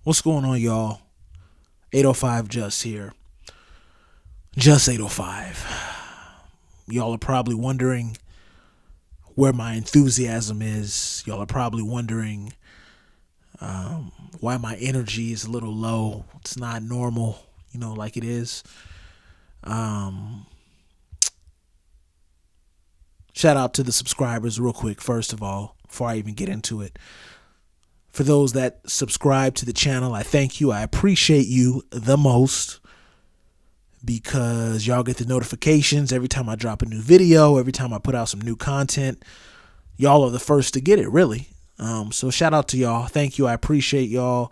What's going on, y'all? 805 Just here. Just 805. Y'all are probably wondering where my enthusiasm is. Y'all are probably wondering why my energy is a little low. It's not normal, like it is. Shout out to the subscribers real quick, first of all, before I even get into it. For those that subscribe to the channel, I thank you. I appreciate you the most because y'all get the notifications every time I drop a new video, every time I put out some new content. Y'all are the first to get it, really. So shout out to y'all. Thank you. I appreciate y'all.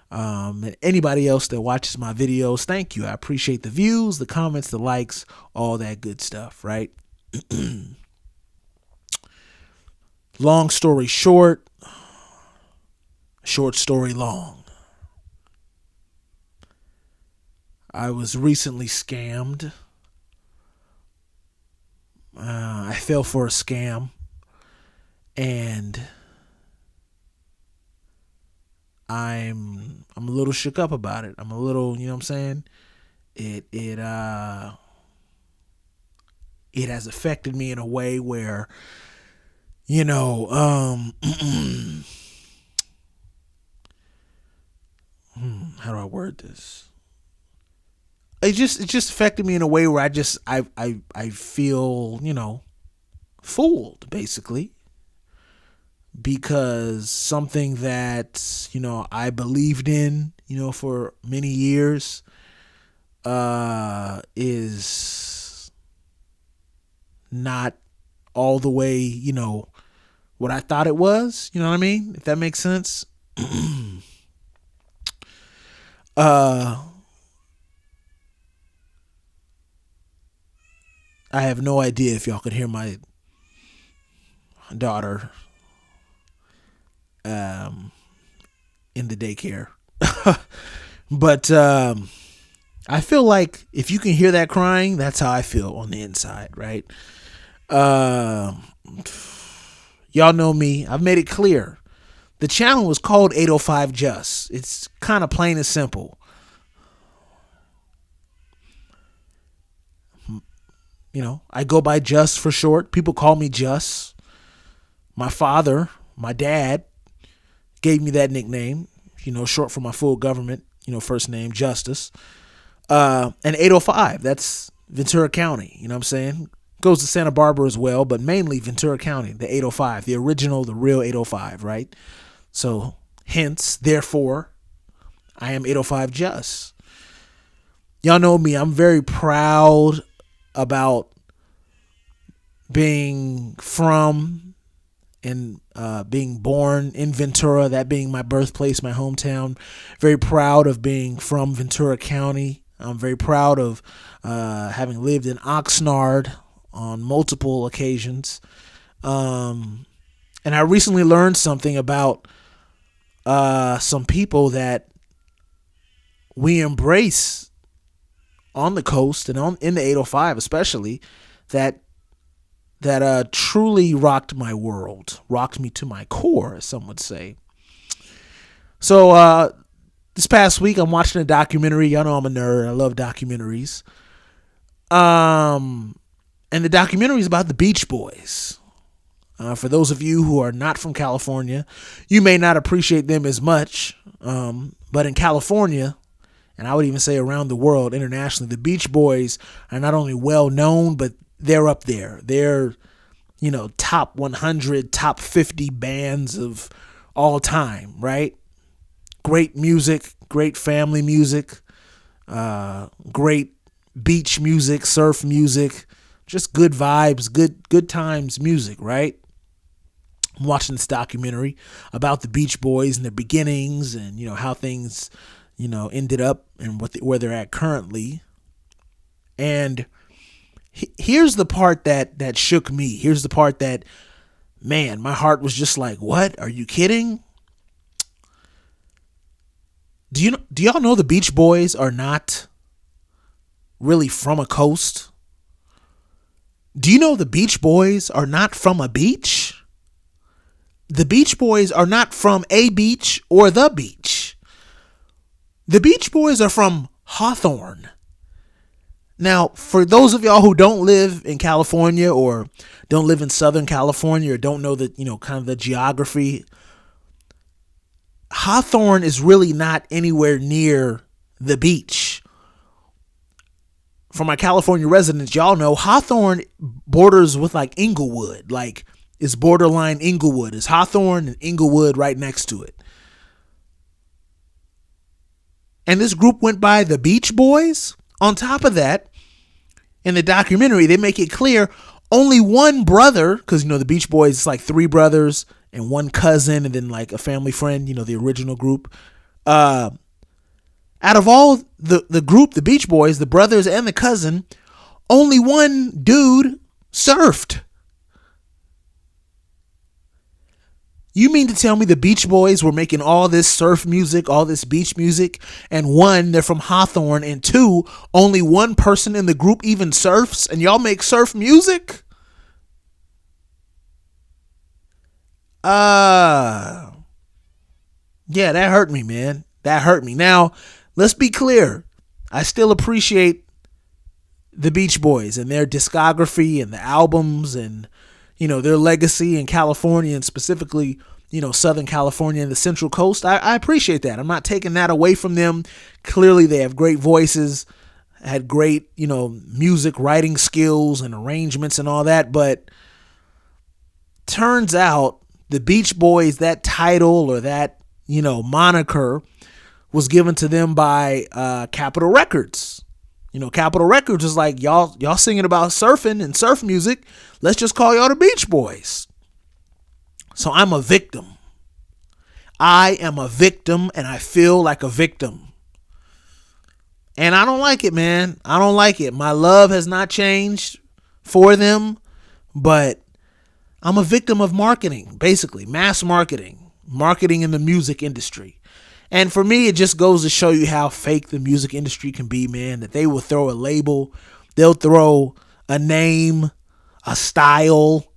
And anybody else that watches my videos, thank you. I appreciate the views, the comments, the likes, all that good stuff, right? Long story short, short story long. I was recently scammed. I fell for a scam, and I'm a little shook up about it. I'm a little, you know what I'm saying? It has affected me in a way where, how do I word this? It just affected me in a way where I feel, fooled, basically, because something that, I believed in, for many years, is not all the way, what I thought it was, you know what I mean? If that makes sense. I have no idea if y'all could hear my daughter in the daycare. But I feel like if you can hear that crying, that's how I feel on the inside, right? Y'all know me. I've made it clear. The channel is called 805 Just. It's kind of plain and simple. I go by Just for short. People call me Just. My father, my dad, gave me that nickname, short for my full government, first name, Justice. And 805, that's Ventura County, you know what I'm saying? Goes to Santa Barbara as well, but mainly Ventura County, the 805, the original, the real 805, right? So, hence, therefore, I am 805 Just. Y'all know me. I'm very proud about being from and being born in Ventura, that being my birthplace, my hometown. Very proud of being from Ventura County. I'm very proud of having lived in Oxnard on multiple occasions. And I recently learned something about some people that we embrace on the coast and in the 805 especially, that truly rocked my world, rocked me to my core, as some would say. So this past week, I'm watching a documentary. Y'all know I'm a nerd. I love documentaries. And the documentary is about the Beach Boys. For those of you who are not from California, you may not appreciate them as much. But in California, and I would even say around the world, internationally, the Beach Boys are not only well known, but they're up there. They're, top 100, top 50 bands of all time, right? Great music, great family music, great beach music, surf music, just good vibes, good times music, right? I'm watching this documentary about the Beach Boys and their beginnings and, how things, ended up and where they're at currently. And here's the part that shook me. Here's the part that, man, my heart was just like, what? Are you kidding? Do y'all know the Beach Boys are not really from a coast? Do you know the Beach Boys are not from a beach? The Beach Boys are not from a beach or the beach. The Beach Boys are from Hawthorne. Now, for those of y'all who don't live in California or don't live in Southern California or don't know the, kind of the geography, Hawthorne is really not anywhere near the beach. For my California residents, y'all know Hawthorne borders with like Inglewood. Like, it's borderline Inglewood. It's Hawthorne and Inglewood right next to it. And this group went by the Beach Boys. On top of that, in the documentary, they make it clear only one brother, because, the Beach Boys, it's like three brothers and one cousin and then like a family friend, the original group. Out of all the group, the Beach Boys, the brothers and the cousin, only one dude surfed. You mean to tell me the Beach Boys were making all this surf music, all this beach music, and one, they're from Hawthorne, and two, only one person in the group even surfs, and y'all make surf music? Yeah, that hurt me, man. That hurt me. Now, let's be clear. I still appreciate the Beach Boys and their discography and the albums and their legacy in California and specifically, Southern California and the Central Coast. I appreciate that. I'm not taking that away from them. Clearly, they have great voices, had great, music writing skills and arrangements and all that. But turns out the Beach Boys, that title or that, moniker was given to them by Capitol Records. Capitol Records is like, y'all singing about surfing and surf music. Let's just call y'all the Beach Boys. So I'm a victim. I am a victim and I feel like a victim. And I don't like it, man. I don't like it. My love has not changed for them, but I'm a victim of marketing, basically, mass marketing in the music industry. And for me, it just goes to show you how fake the music industry can be, man, that they will throw a label, they'll throw a name, a style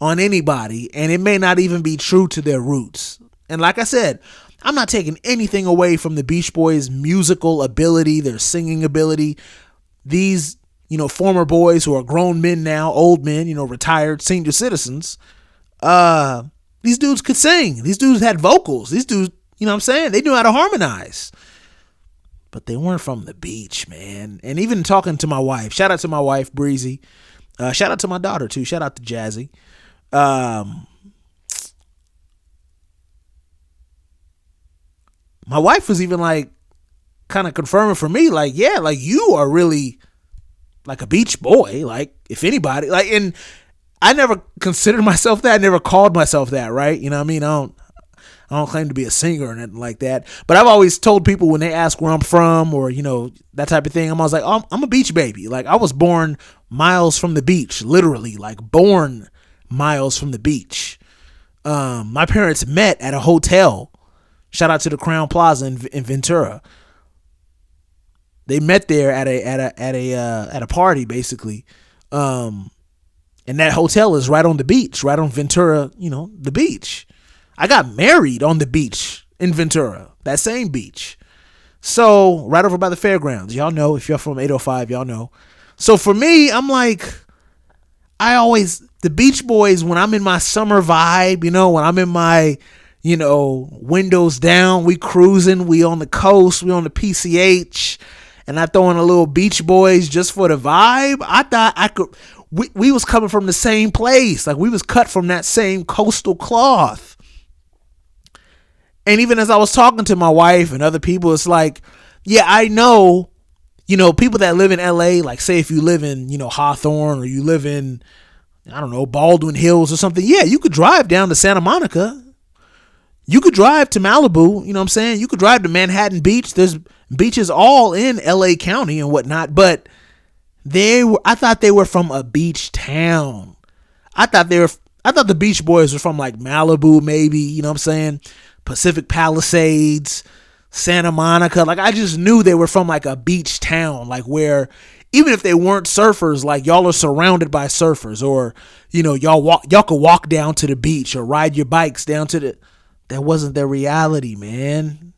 on anybody, and it may not even be true to their roots. And like I said, I'm not taking anything away from the Beach Boys' musical ability, their singing ability. These, former boys who are grown men now, old men, retired senior citizens, these dudes could sing. These dudes had vocals. These dudes, you know what I'm saying? They knew how to harmonize. But they weren't from the beach, man. And even talking to my wife, shout out to my wife, Breezy. Shout out to my daughter, too. Shout out to Jazzy. My wife was even like kind of confirming for me, like, yeah, like you are really like a beach boy. Like, if anybody, like, and I never considered myself that. I never called myself that, right? You know what I mean? I don't claim to be a singer or anything like that. But I've always told people when they ask where I'm from or, that type of thing, I'm always like, oh, I'm a beach baby. Like, I was born miles from the beach, literally, like born miles from the beach. My parents met at a hotel. Shout out to the Crown Plaza in Ventura. They met there at a party, basically. And that hotel is right on the beach, right on Ventura, the beach. I got married on the beach in Ventura, that same beach. So, right over by the fairgrounds. Y'all know, if you're from 805, y'all know. So, for me, I'm like, the Beach Boys, when I'm in my summer vibe, when I'm in my, windows down, we cruising, we on the coast, we on the PCH, and I throw in a little Beach Boys just for the vibe. I thought I could, we was coming from the same place. Like, we was cut from that same coastal cloth. And even as I was talking to my wife and other people, it's like, yeah, I know, people that live in LA, like say if you live in, Hawthorne or you live in, I don't know, Baldwin Hills or something. Yeah, you could drive down to Santa Monica. You could drive to Malibu. You know what I'm saying? You could drive to Manhattan Beach. There's beaches all in LA County and whatnot. But I thought they were from a beach town. I thought the Beach Boys were from like Malibu, maybe, you know what I'm saying? Pacific Palisades, Santa Monica. Like, I just knew they were from like a beach town, like where even if they weren't surfers, like y'all are surrounded by surfers, or y'all could walk down to the beach or ride your bikes down to the. That wasn't their reality, man.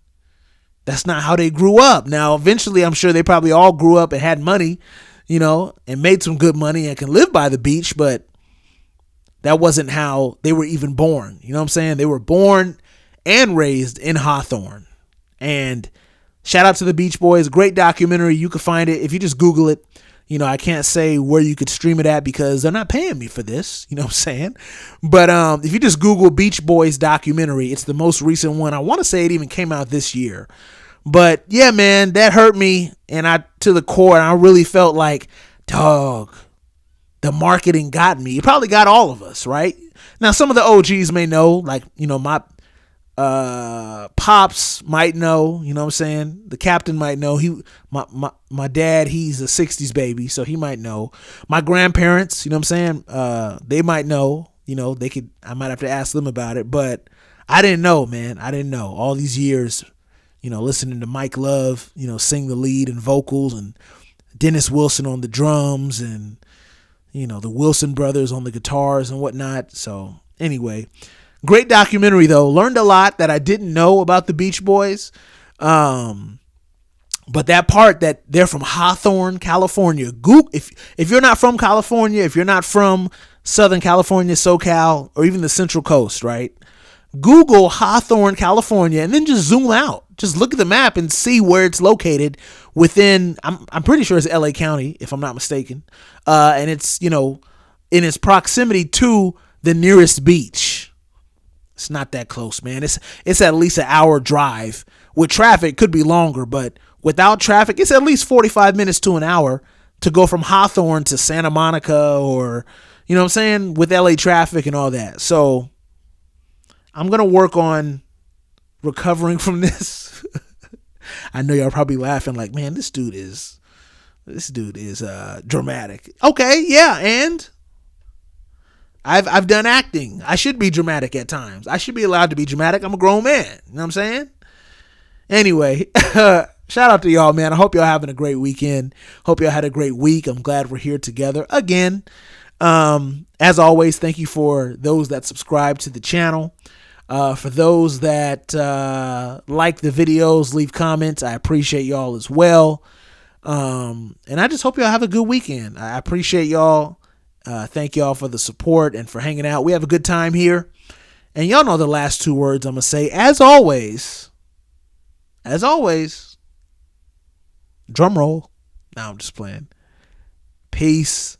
That's not how they grew up. Now, eventually, I'm sure they probably all grew up and had money, and made some good money and can live by the beach, but that wasn't how they were even born. You know what I'm saying? They were born and raised in Hawthorne. And shout out to the Beach Boys. Great documentary. You can find it if you just Google it. I can't say where you could stream it at because they're not paying me for this. You know what I'm saying? But if you just Google Beach Boys documentary, it's the most recent one. I want to say it even came out this year. But yeah, man, that hurt me to the core. And I really felt like, dog, the marketing got me. It probably got all of us, right? Now, some of the OGs may know, like, my pops might know, you know what I'm saying? The captain might know. My dad, he's a 60s baby, so he might know. My grandparents, you know what I'm saying? They might know, I might have to ask them about it, but I didn't know, man. I didn't know. All these years, listening to Mike Love, sing the lead and vocals, and Dennis Wilson on the drums, and, the Wilson brothers on the guitars and whatnot. So anyway, great documentary though. Learned a lot that I didn't know about the Beach Boys. But that part that they're from Hawthorne, California. Google, if you're not from California, if you're not from Southern California, SoCal, or even the Central Coast, right? Google Hawthorne, California, and then just zoom out. Just look at the map and see where it's located within, I'm pretty sure it's LA County, if I'm not mistaken. And it's, in its proximity to the nearest beach. It's not that close, man. It's at least an hour drive. With traffic, could be longer, but without traffic, it's at least 45 minutes to an hour to go from Hawthorne to Santa Monica, or, what I'm saying, with LA traffic and all that. So I'm going to work on recovering from this. I know y'all probably laughing like, man, this dude is dramatic. Okay, yeah, and I've done acting. I should be dramatic at times. I should be allowed to be dramatic. I'm a grown man. You know what I'm saying? Anyway, shout out to y'all, man. I hope y'all having a great weekend. Hope y'all had a great week. I'm glad we're here together again. As always, thank you for those that subscribe to the channel. For those that like the videos, leave comments. I appreciate y'all as well. And I just hope y'all have a good weekend. I appreciate y'all. Thank y'all for the support and for hanging out. We have a good time here. And y'all know the last two words I'm going to say. As always, drum roll. Now I'm just playing. Peace.